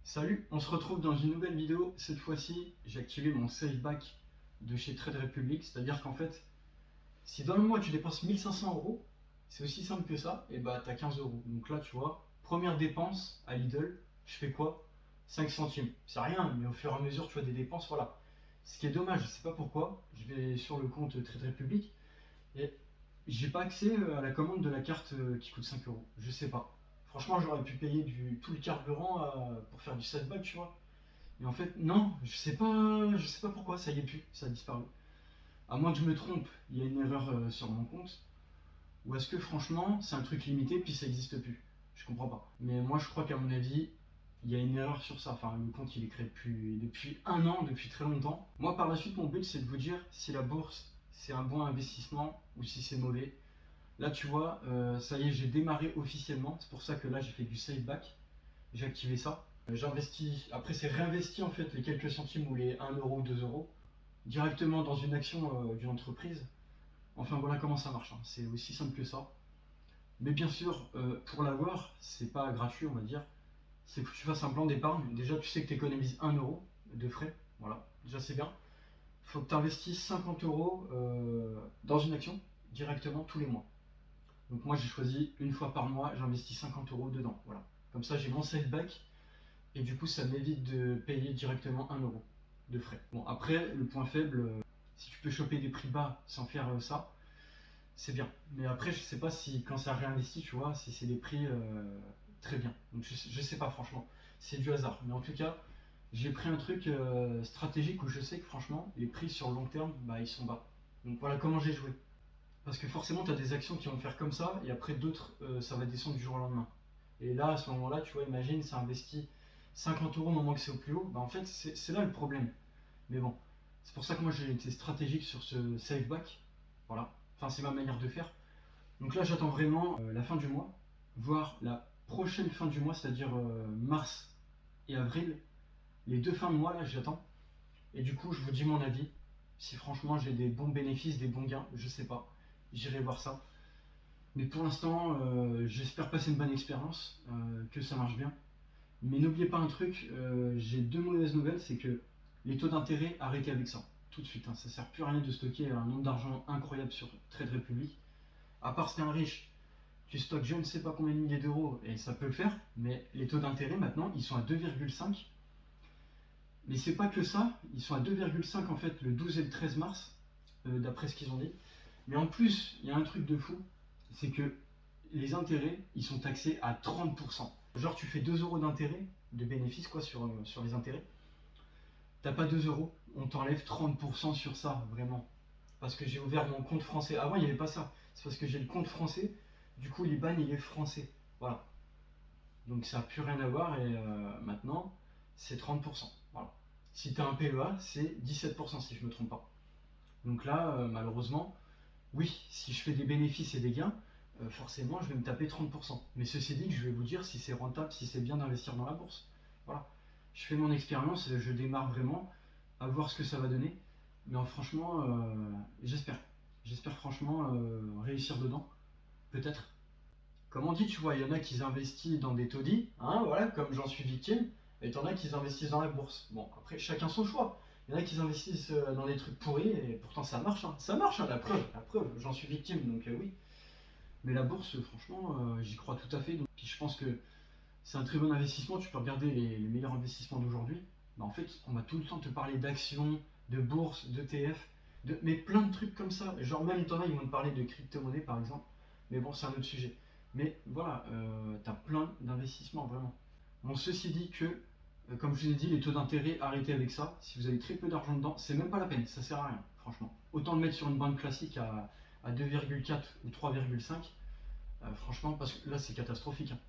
Salut, on se retrouve dans une nouvelle vidéo. Cette fois-ci, j'ai activé mon save back de chez Trade Republic. C'est-à-dire qu'en fait, si dans le mois tu dépenses 1500 euros, c'est aussi simple que ça, et bah t'as 15 euros. Donc là, tu vois, première dépense à Lidl, je fais quoi? 5 centimes. C'est rien, mais au fur et à mesure, tu vois des dépenses, voilà. Ce qui est dommage, je sais pas pourquoi, je vais sur le compte Trade Republic et j'ai pas accès à la commande de la carte qui coûte 5 euros. Je sais pas. Franchement, j'aurais pu payer tout le carburant pour faire du save back, tu vois. Et en fait, non, je sais pas pourquoi, ça y est plus, ça a disparu. À moins que je me trompe, il y a une erreur sur mon compte. Ou est-ce que franchement, c'est un truc limité puis ça n'existe plus? Je comprends pas. Mais moi, je crois qu'à mon avis, il y a une erreur sur ça. Enfin, le compte, il est créé depuis un an, depuis très longtemps. Moi, par la suite, mon but, c'est de vous dire si la bourse, c'est un bon investissement ou si c'est mauvais. Là, tu vois, ça y est, j'ai démarré officiellement. C'est pour ça que là, j'ai fait du save back. J'ai activé ça. J'investis, après c'est réinvesti en fait les quelques centimes ou les 1 euro ou 2 euros directement dans une action d'une entreprise. Enfin voilà comment ça marche, hein. C'est aussi simple que ça. Mais bien sûr, pour l'avoir, c'est pas gratuit on va dire. C'est que tu fasses un plan d'épargne. Déjà tu sais que tu économises 1 euro de frais. Voilà, déjà c'est bien. Il faut que tu investisses 50 euros dans une action directement tous les mois. Donc moi j'ai choisi une fois par mois, j'investis 50 euros dedans. Voilà. Comme ça j'ai mon save back. Et du coup, ça m'évite de payer directement 1 euro de frais. Bon, après, le point faible, si tu peux choper des prix bas sans faire ça, c'est bien. Mais après, je sais pas si quand ça réinvestit, tu vois, si c'est des prix très bien. Donc je sais pas, franchement. C'est du hasard. Mais en tout cas, j'ai pris un truc stratégique où je sais que franchement, les prix sur le long terme, bah, ils sont bas. Donc voilà comment j'ai joué. Parce que forcément, tu as des actions qui vont faire comme ça, et après d'autres, ça va descendre du jour au lendemain. Et là, à ce moment-là, tu vois, imagine, ça investit 50 euros au moment que c'est au plus haut. Bah, en fait, c'est là le problème. Mais bon, c'est pour ça que moi j'ai été stratégique sur ce save back. Voilà. Enfin, c'est ma manière de faire. Donc là, j'attends vraiment la fin du mois, voire la prochaine fin du mois, c'est-à-dire mars et avril. Les deux fins de mois, là, j'attends. Et du coup, je vous dis mon avis. Si franchement j'ai des bons bénéfices, des bons gains, je sais pas. J'irai voir ça. Mais pour l'instant, j'espère passer une bonne expérience, que ça marche bien. Mais n'oubliez pas un truc, j'ai deux mauvaises nouvelles, c'est que les taux d'intérêt, arrêtez avec ça, tout de suite. Hein, ça sert plus à rien de stocker un nombre d'argent incroyable sur Trade Republic. À part si t'es un riche, tu stockes je ne sais pas combien de milliers d'euros et ça peut le faire, mais les taux d'intérêt maintenant, ils sont à 2,5. Mais c'est pas que ça, ils sont à 2,5 en fait le 12 et le 13 mars, d'après ce qu'ils ont dit. Mais en plus, il y a un truc de fou, c'est que les intérêts, ils sont taxés à 30%. Genre, tu fais 2 euros d'intérêt, de bénéfice quoi, sur les intérêts. T'as pas 2 euros, on t'enlève 30% sur ça, vraiment. Parce que j'ai ouvert mon compte français. Avant, il n'y avait pas ça. C'est parce que j'ai le compte français, du coup, l'IBAN, il est français. Voilà. Donc, ça n'a plus rien à voir et maintenant, c'est 30%. Voilà. Si tu as un PEA, c'est 17% si je ne me trompe pas. Donc là, malheureusement, oui, si je fais des bénéfices et des gains, forcément, je vais me taper 30%. Mais ceci dit, je vais vous dire si c'est rentable, si c'est bien d'investir dans la bourse. Voilà. Je fais mon expérience, je démarre vraiment à voir ce que ça va donner. Mais franchement, j'espère. J'espère franchement réussir dedans. Peut-être. Comme on dit, tu vois, il y en a qui investissent dans des taudis, hein, voilà, comme j'en suis victime, et t'en as qui investissent dans la bourse. Bon, après, chacun son choix. Il y en a qui investissent dans des trucs pourris, et pourtant ça marche, hein. Ça marche, hein, la preuve, j'en suis victime, donc oui. Mais la bourse, franchement, j'y crois tout à fait. Donc, puis je pense que c'est un très bon investissement. Tu peux regarder les meilleurs investissements d'aujourd'hui. Bah, en fait, on va tout le temps te parler d'actions, de bourse, d'ETF, mais plein de trucs comme ça. Genre même t'en as, ils vont te parler de crypto-monnaie par exemple. Mais bon, c'est un autre sujet. Mais voilà, tu as plein d'investissements vraiment. Bon, ceci dit que, comme je vous ai dit, les taux d'intérêt, arrêtez avec ça. Si vous avez très peu d'argent dedans, c'est même pas la peine, ça sert à rien, franchement. Autant le mettre sur une banque classique à 2,4 ou 3,5, franchement, parce que là c'est catastrophique, hein.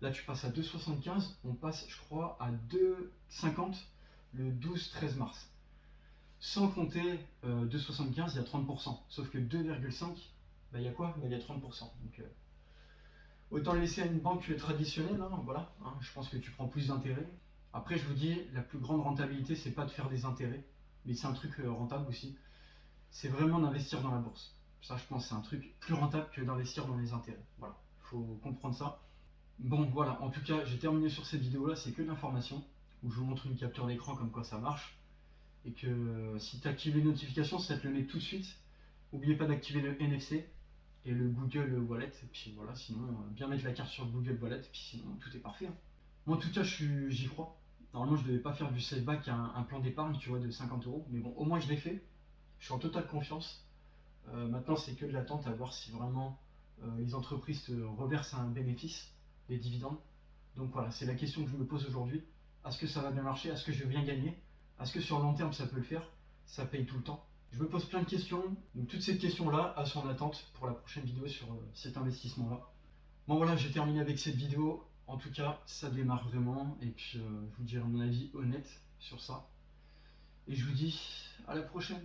Là tu passes à 2,75, on passe je crois à 2,50 le 12-13 mars. Sans compter 2,75, il y a 30%. Sauf que 2,5, bah, il y a quoi? Bah, il y a 30%. Donc autant le laisser à une banque traditionnelle, hein, voilà, hein, je pense que tu prends plus d'intérêts. Après, je vous dis, la plus grande rentabilité, c'est pas de faire des intérêts, mais c'est un truc rentable aussi. C'est vraiment d'investir dans la bourse. Ça, je pense, c'est un truc plus rentable que d'investir dans les intérêts. Voilà, il faut comprendre ça. Bon, voilà, en tout cas, j'ai terminé sur cette vidéo-là, c'est que de l'information. où je vous montre une capture d'écran comme quoi ça marche. Et que si tu actives les notifications, ça te le met tout de suite. N'oubliez pas d'activer le NFC et le Google Wallet. Et puis voilà, sinon, bien mettre la carte sur le Google Wallet. Et puis sinon, tout est parfait, hein. Moi, en tout cas, j'y crois. Normalement, je devais pas faire du save back un plan d'épargne, tu vois, de 50 euros. Mais bon, au moins, je l'ai fait. Je suis en totale confiance. Maintenant, c'est que de l'attente à voir si vraiment les entreprises te reversent un bénéfice, des dividendes. Donc voilà, c'est la question que je me pose aujourd'hui. Est-ce que ça va bien marcher? Est-ce que je vais bien gagner? Est-ce que sur le long terme ça peut le faire? Ça paye tout le temps. Je me pose plein de questions. Donc toutes ces questions-là elles sont en attente pour la prochaine vidéo sur cet investissement-là. Bon voilà, j'ai terminé avec cette vidéo. En tout cas, ça démarre vraiment. Et puis je vous dirai mon avis honnête sur ça. Et je vous dis à la prochaine.